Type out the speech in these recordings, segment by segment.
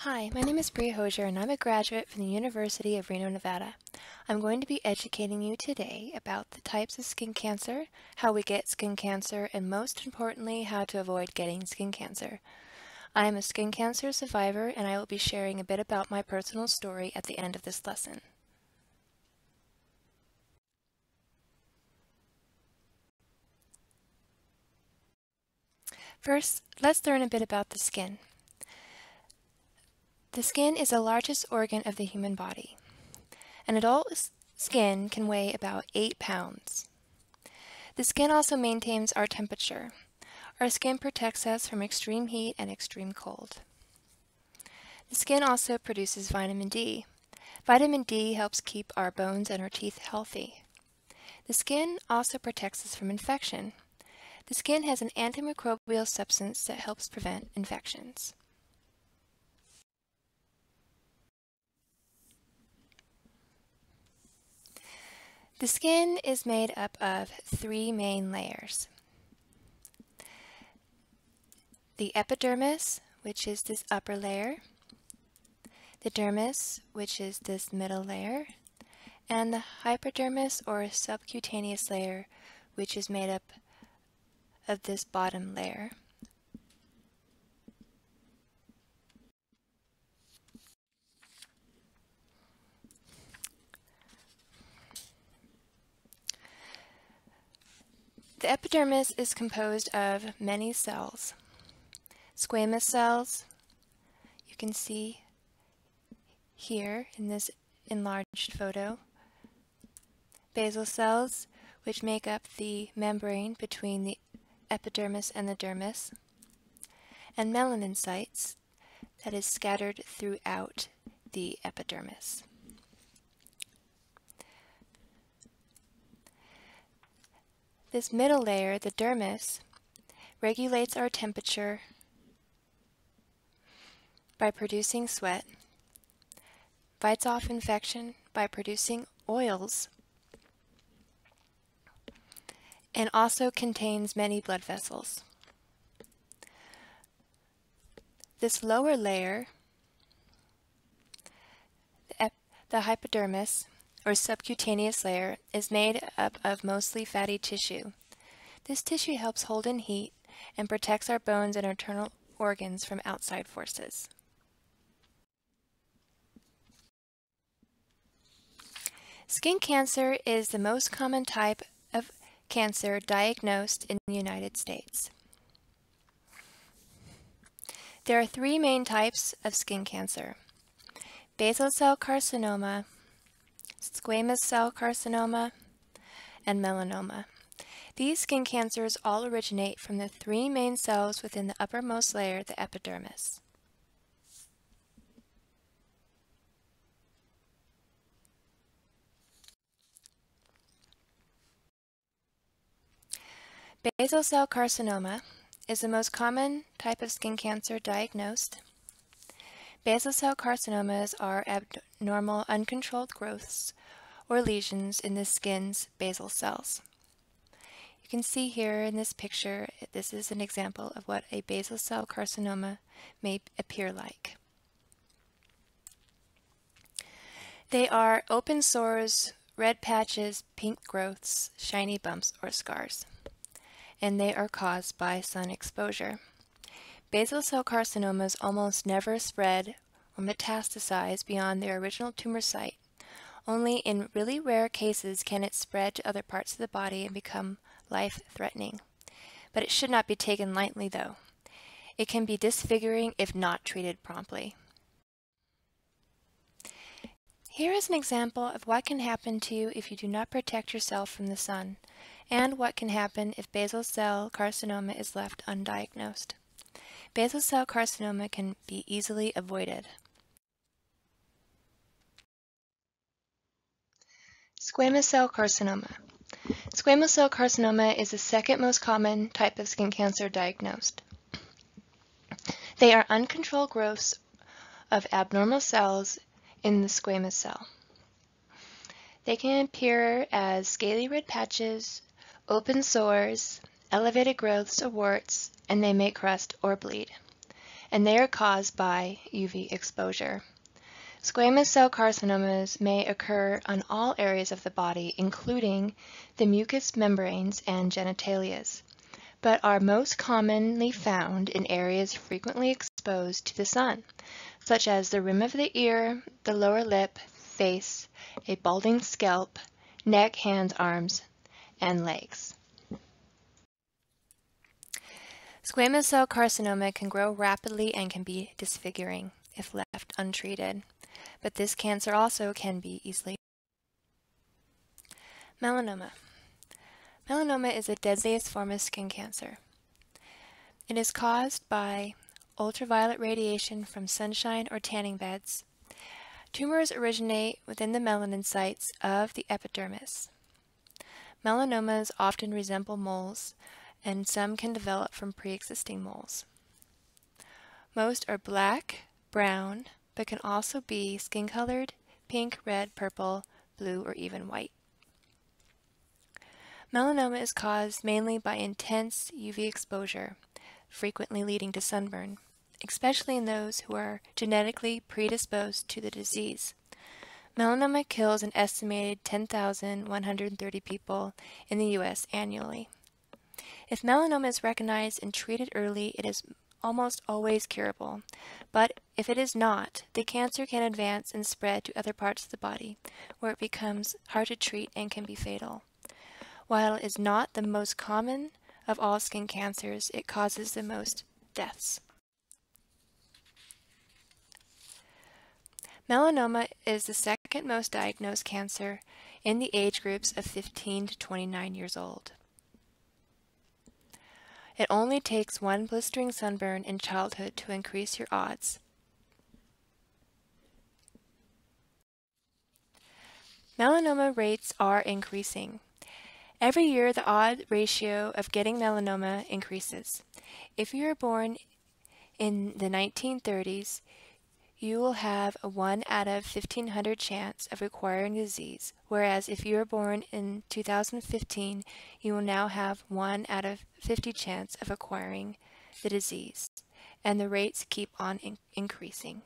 Hi, my name is Bria Hosier and I'm a graduate from the University of Reno, Nevada. I'm going to be educating you today about the types of skin cancer, how we get skin cancer, and most importantly, how to avoid getting skin cancer. I am a skin cancer survivor and I will be sharing a bit about my personal story at the end of this lesson. First, let's learn a bit about the skin. The skin is the largest organ of the human body. An adult skin can weigh about 8 pounds. The skin also maintains our temperature. Our skin protects us from extreme heat and extreme cold. The skin also produces vitamin D. Vitamin D helps keep our bones and our teeth healthy. The skin also protects us from infection. The skin has an antimicrobial substance that helps prevent infections. The skin is made up of 3 main layers. The epidermis, which is this upper layer, the dermis, which is this middle layer, and the hypodermis or subcutaneous layer, which is made up of this bottom layer. The epidermis is composed of many cells. Squamous cells, you can see here in this enlarged photo. Basal cells, which make up the membrane between the epidermis and the dermis. And melanocytes, that is scattered throughout the epidermis. This middle layer, the dermis, regulates our temperature by producing sweat, fights off infection by producing oils, and also contains many blood vessels. This lower layer, the hypodermis, or subcutaneous layer, is made up of mostly fatty tissue. This tissue helps hold in heat and protects our bones and internal organs from outside forces. Skin cancer is the most common type of cancer diagnosed in the United States. There are 3 main types of skin cancer: basal cell carcinoma, squamous cell carcinoma, and melanoma. These skin cancers all originate from the 3 main cells within the uppermost layer, the epidermis. Basal cell carcinoma is the most common type of skin cancer diagnosed. Basal cell carcinomas are abnormal, uncontrolled growths or lesions in the skin's basal cells. You can see here in this picture, this is an example of what a basal cell carcinoma may appear like. They are open sores, red patches, pink growths, shiny bumps, or scars, and they are caused by sun exposure. Basal cell carcinomas almost never spread or metastasize beyond their original tumor site. Only in really rare cases can it spread to other parts of the body and become life-threatening. But it should not be taken lightly, though. It can be disfiguring if not treated promptly. Here is an example of what can happen to you if you do not protect yourself from the sun, and what can happen if basal cell carcinoma is left undiagnosed. Basal cell carcinoma can be easily avoided. Squamous cell carcinoma. Squamous cell carcinoma is the second most common type of skin cancer diagnosed. They are uncontrolled growths of abnormal cells in the squamous cell. They can appear as scaly red patches, open sores, elevated growths or warts, and they may crust or bleed. and they are caused by UV exposure. Squamous cell carcinomas may occur on all areas of the body, including the mucous membranes and genitalias, but are most commonly found in areas frequently exposed to the sun, such as the rim of the ear, the lower lip, face, a balding scalp, neck, hands, arms, and legs. Squamous cell carcinoma can grow rapidly and can be disfiguring if left untreated, but this cancer also can be easily. Melanoma. Melanoma is the deadliest form of skin cancer. It is caused by ultraviolet radiation from sunshine or tanning beds. Tumors originate within the melanin sites of the epidermis. Melanomas often resemble moles, and some can develop from pre-existing moles. Most are black, brown, but can also be skin-colored, pink, red, purple, blue, or even white. Melanoma is caused mainly by intense UV exposure, frequently leading to sunburn, especially in those who are genetically predisposed to the disease. Melanoma kills an estimated 10,130 people in the U.S. annually. If melanoma is recognized and treated early, it is almost always curable, but if it is not, the cancer can advance and spread to other parts of the body, where it becomes hard to treat and can be fatal. While it is not the most common of all skin cancers, it causes the most deaths. Melanoma is the second most diagnosed cancer in the age groups of 15 to 29 years old. It only takes one blistering sunburn in childhood to increase your odds. Melanoma rates are increasing. Every year, the odd ratio of getting melanoma increases. If you were born in the 1930s, you will have a 1 out of 1,500 chance of acquiring the disease, whereas if you were born in 2015, you will now have 1 out of 50 chance of acquiring the disease, and the rates keep on increasing.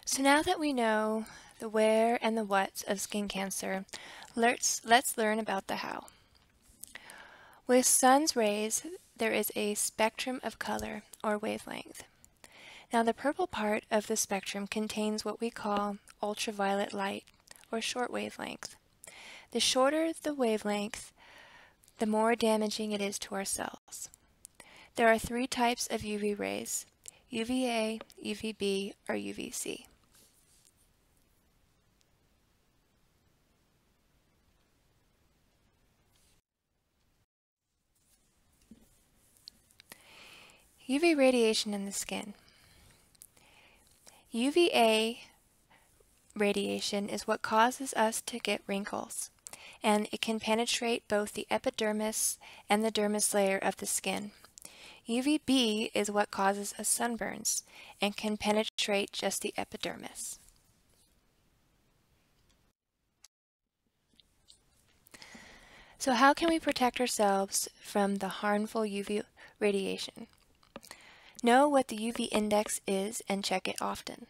So now that we know the where and the what of skin cancer, let's learn about the how. With sun's rays, there is a spectrum of color, or wavelength. Now the purple part of the spectrum contains what we call ultraviolet light, or short wavelength. The shorter the wavelength, the more damaging it is to our cells. There are 3 types of UV rays: UVA, UVB, or UVC. UV radiation in the skin. UVA radiation is what causes us to get wrinkles, and it can penetrate both the epidermis and the dermis layer of the skin. UVB is what causes us sunburns and can penetrate just the epidermis. So how can we protect ourselves from the harmful UV radiation? Know what the UV index is and check it often.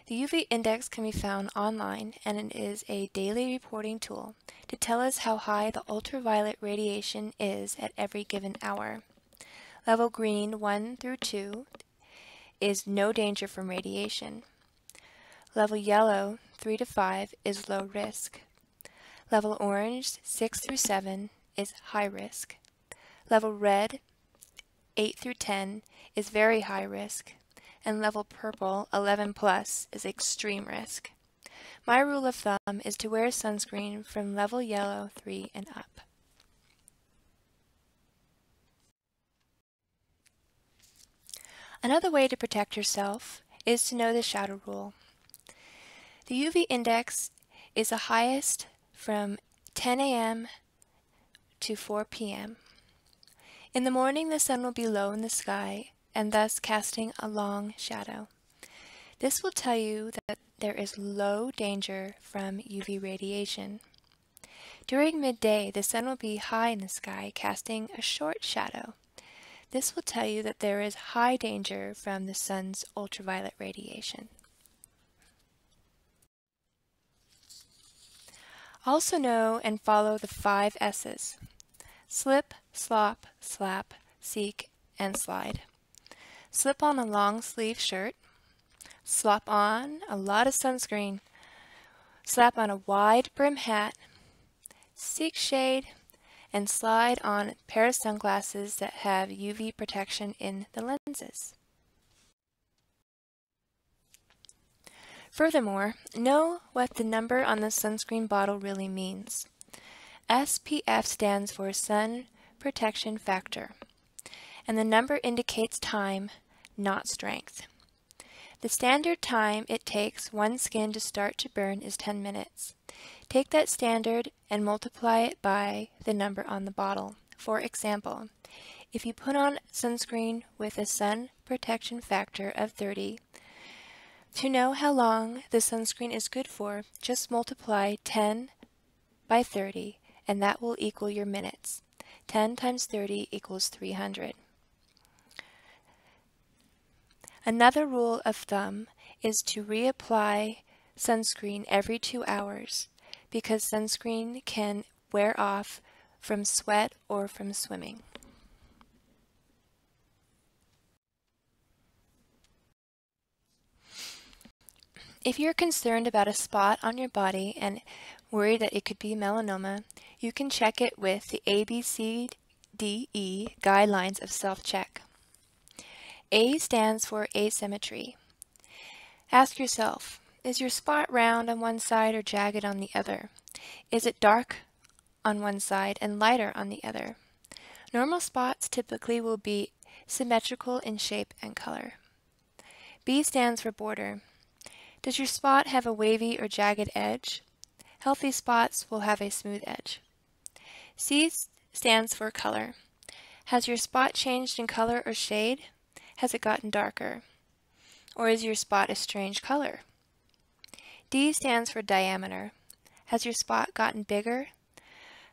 The UV index can be found online, and it is a daily reporting tool to tell us how high the ultraviolet radiation is at every given hour. Level green 1 through 2 is no danger from radiation. Level yellow 3 to 5 is low risk. Level orange 6 through 7 is high risk. Level red 8 through 10 is very high risk, and level purple 11 plus is extreme risk. My rule of thumb is to wear sunscreen from level yellow 3 and up. Another way to protect yourself is to know the shadow rule. The UV index is the highest from 10 a.m. to 4 p.m. In the morning, the sun will be low in the sky and thus casting a long shadow. This will tell you that there is low danger from UV radiation. During midday, the sun will be high in the sky, casting a short shadow. This will tell you that there is high danger from the sun's ultraviolet radiation. Also know and follow the 5 S's: slip, slop, slap, seek, and slide. Slip on a long sleeve shirt, slop on a lot of sunscreen, slap on a wide brim hat, seek shade, and slide on a pair of sunglasses that have UV protection in the lenses. Furthermore, know what the number on the sunscreen bottle really means. SPF stands for Sun Protection Factor, and the number indicates time, not strength. The standard time it takes one skin to start to burn is 10 minutes. Take that standard and multiply it by the number on the bottle. For example, if you put on sunscreen with a sun protection factor of 30, to know how long the sunscreen is good for, just multiply 10 by 30, and that will equal your minutes. 10 times 30 equals 300. Another rule of thumb is to reapply sunscreen every 2 hours, because sunscreen can wear off from sweat or from swimming. If you're concerned about a spot on your body and worried that it could be melanoma, you can check it with the ABCDE guidelines of self-check. A stands for asymmetry. Ask yourself, is your spot round on one side or jagged on the other? Is it dark on one side and lighter on the other? Normal spots typically will be symmetrical in shape and color. B stands for border. Does your spot have a wavy or jagged edge? Healthy spots will have a smooth edge. C stands for color. Has your spot changed in color or shade? Has it gotten darker? Or is your spot a strange color? D stands for diameter. Has your spot gotten bigger?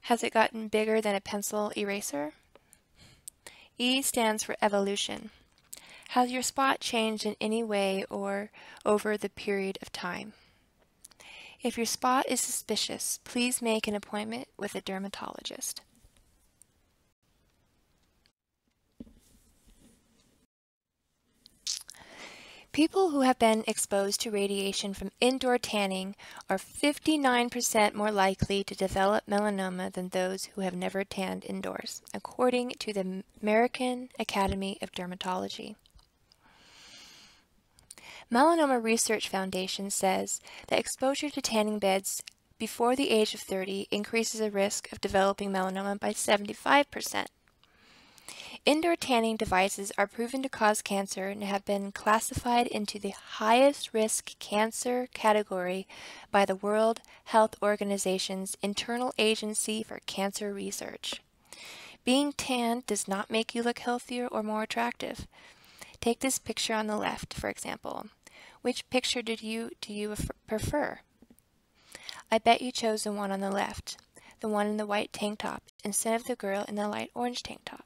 Has it gotten bigger than a pencil eraser? E stands for evolution. Has your spot changed in any way or over the period of time? If your spot is suspicious, please make an appointment with a dermatologist. People who have been exposed to radiation from indoor tanning are 59% more likely to develop melanoma than those who have never tanned indoors, according to the American Academy of Dermatology. Melanoma Research Foundation says that exposure to tanning beds before the age of 30 increases the risk of developing melanoma by 75%. Indoor tanning devices are proven to cause cancer and have been classified into the highest risk cancer category by the World Health Organization's Internal Agency for Cancer Research. Being tanned does not make you look healthier or more attractive. Take this picture on the left, for example. Which picture do you prefer? I bet you chose the one on the left, the one in the white tank top, instead of the girl in the light orange tank top.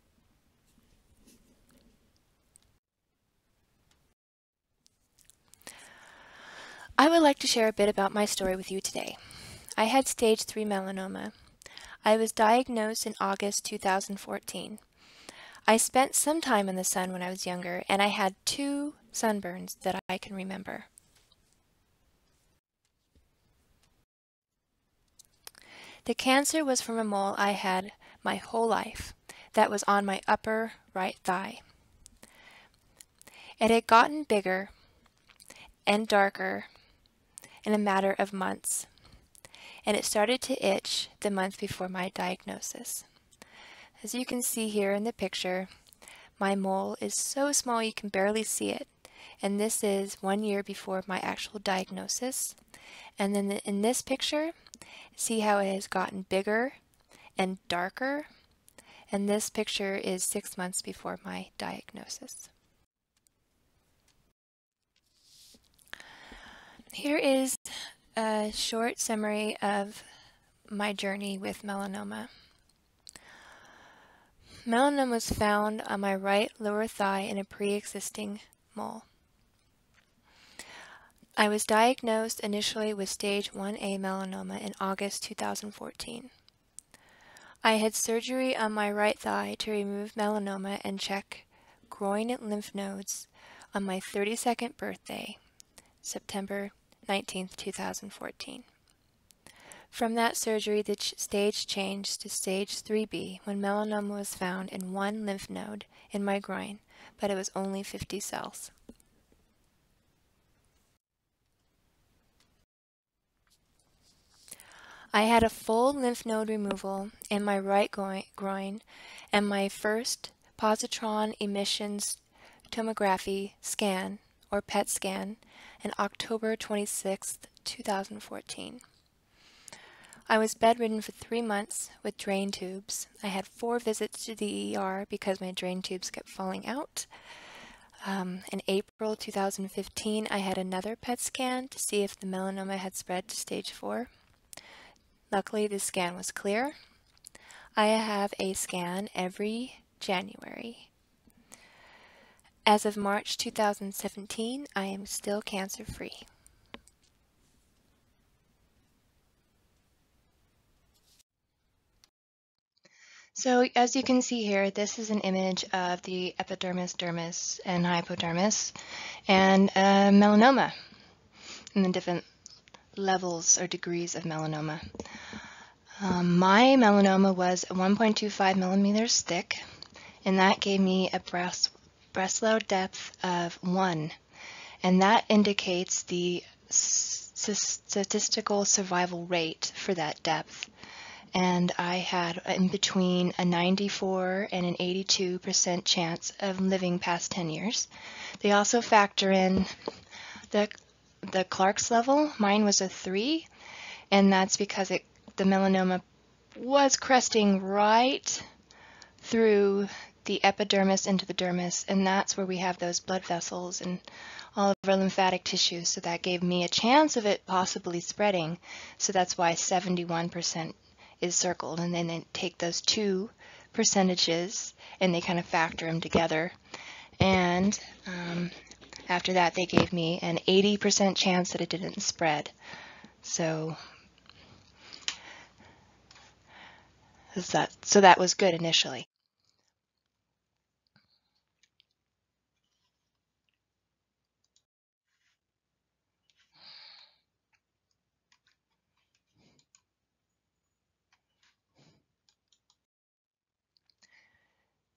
I would like to share a bit about my story with you today. I had stage 3 melanoma. I was diagnosed in August 2014. I spent some time in the sun when I was younger, and I had 2 sunburns that I can remember. The cancer was from a mole I had my whole life that was on my upper right thigh. It had gotten bigger and darker in a matter of months, and it started to itch the month before my diagnosis. As you can see here in the picture, my mole is so small you can barely see it, and this is 1 year before my actual diagnosis. And then in this picture, see how it has gotten bigger and darker, and this picture is 6 months before my diagnosis. Here is a short summary of my journey with melanoma. Melanoma was found on my right lower thigh in a pre-existing mole. I was diagnosed initially with stage 1A melanoma in August 2014. I had surgery on my right thigh to remove melanoma and check groin and lymph nodes on my 32nd birthday, September 19, 2014. From that surgery, the stage changed to stage 3B when melanoma was found in one lymph node in my groin, but it was only 50 cells. I had a full lymph node removal in my right groin and my first positron emissions tomography scan, or PET scan, in October 26, 2014. I was bedridden for 3 months with drain tubes. I had 4 visits to the ER because my drain tubes kept falling out. In April 2015, I had another PET scan to see if the melanoma had spread to stage 4. Luckily, the scan was clear. I have a scan every January. As of March 2017, I am still cancer-free. So as you can see here, this is an image of the epidermis, dermis, and hypodermis, and melanoma, and the different levels or degrees of melanoma. My melanoma was 1.25 millimeters thick, and that gave me a Breslow depth of 1, and that indicates the statistical survival rate for that depth. And I had in between a 94 and an 82% chance of living past 10 years. They also factor in the Clark's level. Mine was a 3, and that's because the melanoma was cresting right through the epidermis into the dermis, and that's where we have those blood vessels and all of our lymphatic tissues, so that gave me a chance of it possibly spreading. So that's why 71% is circled, and then they take those 2 percentages and they kind of factor them together, and after that they gave me an 80% chance that it didn't spread. So that was good initially.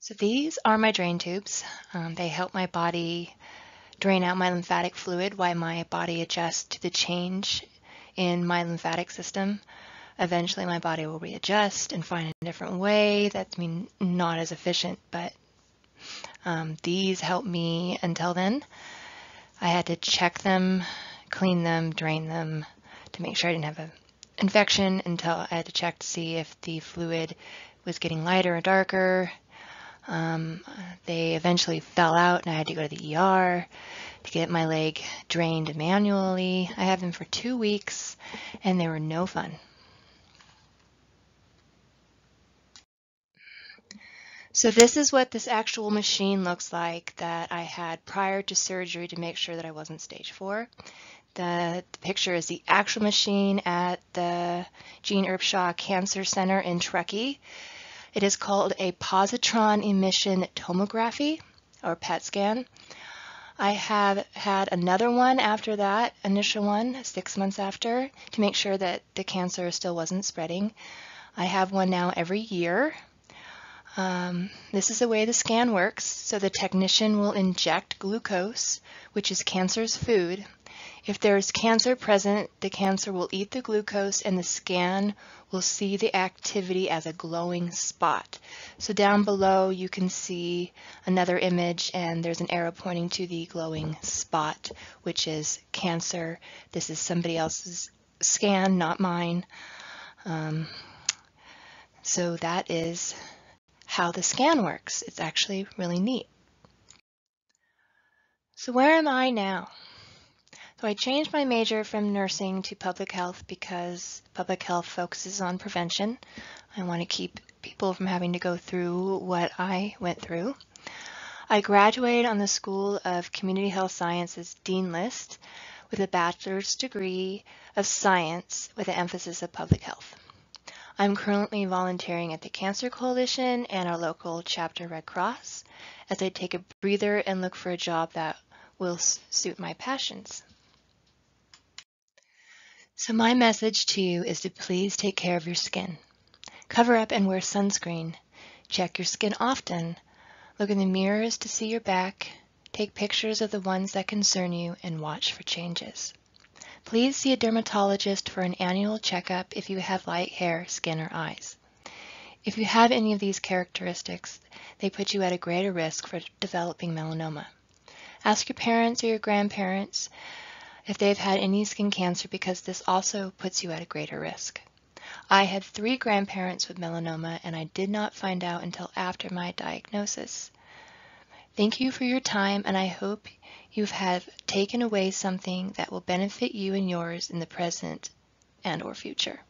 So these are my drain tubes. They help my body drain out my lymphatic fluid while my body adjusts to the change in my lymphatic system. Eventually my body will readjust and find a different way that's not as efficient, but these help me until then. I had to check them, clean them, drain them to make sure I didn't have an infection, until I had to check to see if the fluid was getting lighter or darker. They eventually fell out and I had to go to the ER to get my leg drained manually. I had them for 2 weeks and they were no fun. So this is what this actual machine looks like that I had prior to surgery to make sure that I wasn't stage 4. The picture is the actual machine at the Gene Erbshaw Cancer Center in Truckee. It is called a positron emission tomography, or PET scan. I have had another one after that initial one, 6 months after, to make sure that the cancer still wasn't spreading. I have one now every year. This is the way the scan works. So the technician will inject glucose, which is cancer's food. If there is cancer present, the cancer will eat the glucose and the scan will see the activity as a glowing spot. So down below you can see another image and there's an arrow pointing to the glowing spot, which is cancer. This is somebody else's scan, not mine. So that is how the scan works. It's actually really neat. So where am I now? So I changed my major from nursing to public health because public health focuses on prevention. I want to keep people from having to go through what I went through. I graduated on the School of Community Health Sciences Dean List with a bachelor's degree of science with an emphasis of public health. I'm currently volunteering at the Cancer Coalition and our local chapter Red Cross as I take a breather and look for a job that will suit my passions. So my message to you is to please take care of your skin. Cover up and wear sunscreen. Check your skin often. Look in the mirrors to see your back. Take pictures of the ones that concern you and watch for changes. Please see a dermatologist for an annual checkup if you have light hair, skin, or eyes. If you have any of these characteristics, they put you at a greater risk for developing melanoma. Ask your parents or your grandparents if they've had any skin cancer because this also puts you at a greater risk. I had 3 grandparents with melanoma and I did not find out until after my diagnosis. Thank you for your time and I hope you have taken away something that will benefit you and yours in the present and or future.